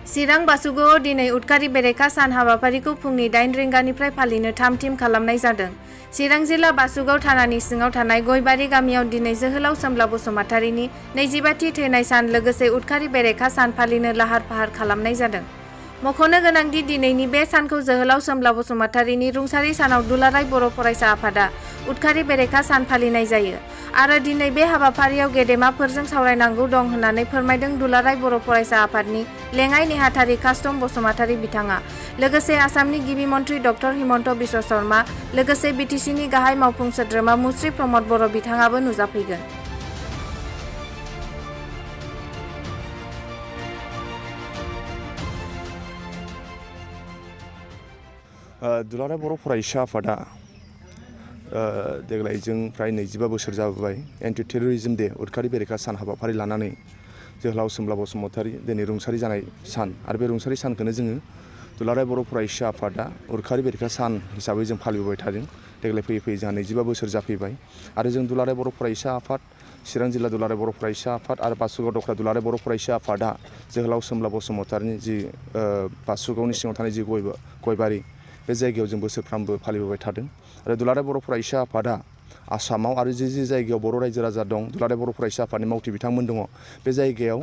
चिरां बासुगावआव दिनै उदखारि बेरेखा सान हाबाफारिखौ फुंनि 8 रिंगानिफ्राय फालिनो थाम-थिम खालामनाय जादों। चिरां जिल्ला बासुगाव थानानि सिङाव थानाय गयबारि गामियाव दिनै जोहोलाव सोमब्ला बसुमतारिनि 25थि थैनाय सान लोगोसे उदखारि बेरेखा सान फालिनो लाहार-फाहार खालामनाय जादों। मख'नो गोनांदि दिनैनि बे सानखौ जोहोलाव सोमब्ला बसुमतारिनि रुंसारि सानाव दुलाराय बर' फरायसा आफादा उदखारि बेरेखा सान फालिनाय जायो आरो दिनै बे हाबाफारियाव गेदेमाफोरजों सावरायनांगौ दं होननानै फोरमायदों दुलाराय बर' फरायसा आफादनि लेङाइ नेहाथारि कास्टम बसुमतारि बिथाङा। लोगोसे आसामनि गिबि मन्थ्रि डक्टर हिमन्त बिश्व शर्मा लोगोसे बिटिसिनि गाहाय मावफुं सोद्रोमा मुस्रि प्रमद बर' बिथाङाबो नुजाफैगोन। दुलाराय बर' फरायसा आफादा देग्लाय जों फ्राय 25 बोसोर जाबोबाय एन्टि टेररिज्म डे उदखारि बेरेखा सान हाबाफारि लानानै जोहोलाव सोमब्ला बसुमतारि दिनै रुंसारि जानाय सान आरो बे रुंसारि सानखौनो जोङो दुलाराय बर' फरायसा आफादा उदखारि बेरेखा सान हिसाबै जों फालिबोबाय थादों। देग्लाय फैयै फैयै जोंहा 25 बोसोर जाफैबाय आरो जों दुलाराय बर' फरायसा आफाद, चिरां जिल्ला दुलाराय बर' फरायसा आफाद आरो बासुगाव दख्रा दुलाराय बर' फरायसा आफादा जोहोलाव सोमब्ला बसुमतारिनि जि बासुगावनि सिङाव थानाय जि गयबारि बे जायगायाव जों बोसोरफ्रामबो फालिबोबाय थादों आरो दुलाराय बर' फरायसा आफादा आसामाव आरो जि जायगायाव बर' रायजो राजा दं दुलाराय बर' फरायसा आफादनि मावथि बिथांमोन दङ बे जायगायाव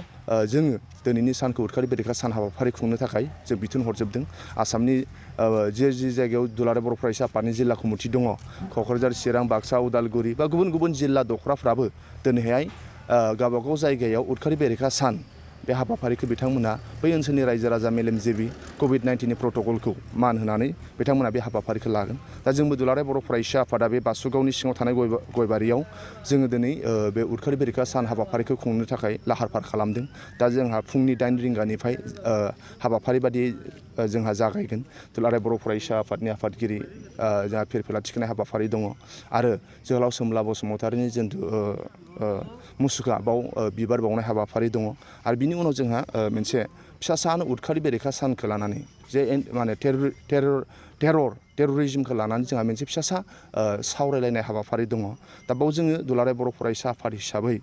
जोङो दिनैनि सानखौ उदखारि बेरेखा सान हाबाफारि खुंनो थाखाय जों बिथोन हरजोबदों। आसामनि जि जायगायाव दुलाराय बर' फरायसा आफादनि जिल्ला कमिटि दङ क'क्राझार, चिरां, बाक्सा, उदालगुरि बा गुबुन गुबुन जिल्ला दख्राफ्राबो दिनैहाय गावबागाव जायगायाव उदखारि बेरेखा सान बे हाबाफारिखौ बिथांमोना बै ओनसोलनि रायजो राजा मेलेमजिबि कभिड-19नि प्रट'कलखौ मान होनानै बिथांमोना बे हाबाफारिखौ लागोन। दा जोंबो दुलाराय बर' फरायसा आफादा बे बासुगावनि सिङाव थानाय गयबारियाव जोङो दिनै बे उदखारि बेरेखा सान हाबाफारिखौ खुंनो थाखाय लाहार-फाहार खालामदों। दा जोंहा फुंनि 8 रिंगानिफ्राय हाबाफारि बादियै जोंहा जागायगोन। दुलाराय बर' फरायसा आफादनि आफादगिरि जोंहा फिरफिला थिखोनाय हाबाफारि दङ आरो जोहोलाव सोमब्ला बसुमतारिनि जिथु मुसुखा बाव बिबार बावनाय हाबाफारि दङ आरो बिनि उनाव जोंहा मोनसे फिसासानो उदखारि बेरेखा सानखौ लानानै जे माने टेररिज्मखौ लानानै जोंहा मोनसे फिसासा सावरायलायनाय हाबाफारि दङ। दा बाव जोङो दुलाराय बर' फरायसा आफाद हिसाबै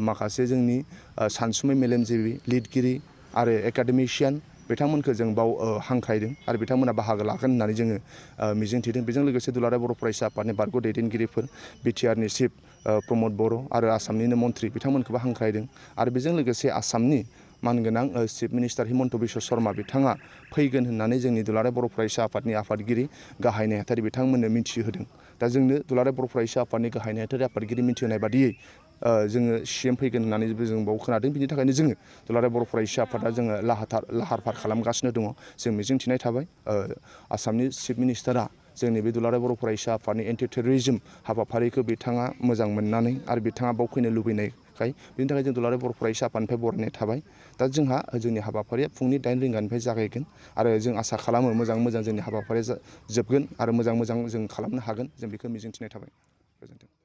माखासे जोंनि सानसुमै मेलेमजिबि लिरगिरि आरो एकाडेमिशियान बिथांमोनखौ जों बाव हांख्रायदों आरो बिथांमोना बाहागो लागोन होननानै जोङो मिजिंथिदों। बेजों लोगोसे दुलाराय बर' फरायसा आफादनि बारग' दैदेनगिरिफोर बिटिआरनि चिफ प्रमद बर' आरो आसामनिनो मन्थ्रि बिथांमोनखौबो हांख्रायदों आरो बेजों लोगोसे आसामनि मानगोनां चिफ मिनिस्टार हिमन्त बिश्व शर्मा बिथाङा फैगोन होननानै जोंनि दुलाराय बर' फरायसा आफादनि आफादगिरि गाहाय नेहाथारि बिथांमोननो मिथिहोदों। दा जोंनो दुलाराय बर' फरायसा आफादनि गाहाय नेहाथारि आफादगिरि मिथिहोनाय बादियै जोङो CM फैगोन होननानैबो जों बाव खोनादों। बिनि थाखायनो जोङो दुलाराय बर' फरायसा आफादा जोङो लाहार-फाहार खालामगासिनो दङ। जों मिजिंथिनाय थाबाय आसामनि चिफ मिनिस्टारा जोंनि बे दुलाराय बर' फरायसा आफादनि एन्टि टेररिज्म हाबाफारिखौ बिथाङा मोजां मोननानै आरो बिथाङा बाव फैनो लुबैनायखाय बिनि थाखाय जों दुलाराय बर' फरायसा आफादनिफ्राय बरायनाय थाबाय। दा जोंहा जोंनि हाबाफारिया फुंनि 8 रिंगानिफ्राय जागायगोन आरो जों आसा खालामो मोजां जोंनि हाबाफारिया जोबगोन आरो मोजां जों खालामनो हागोन जों बेखौ मिजिंथिनाय थाबाय। गोजोन्थों।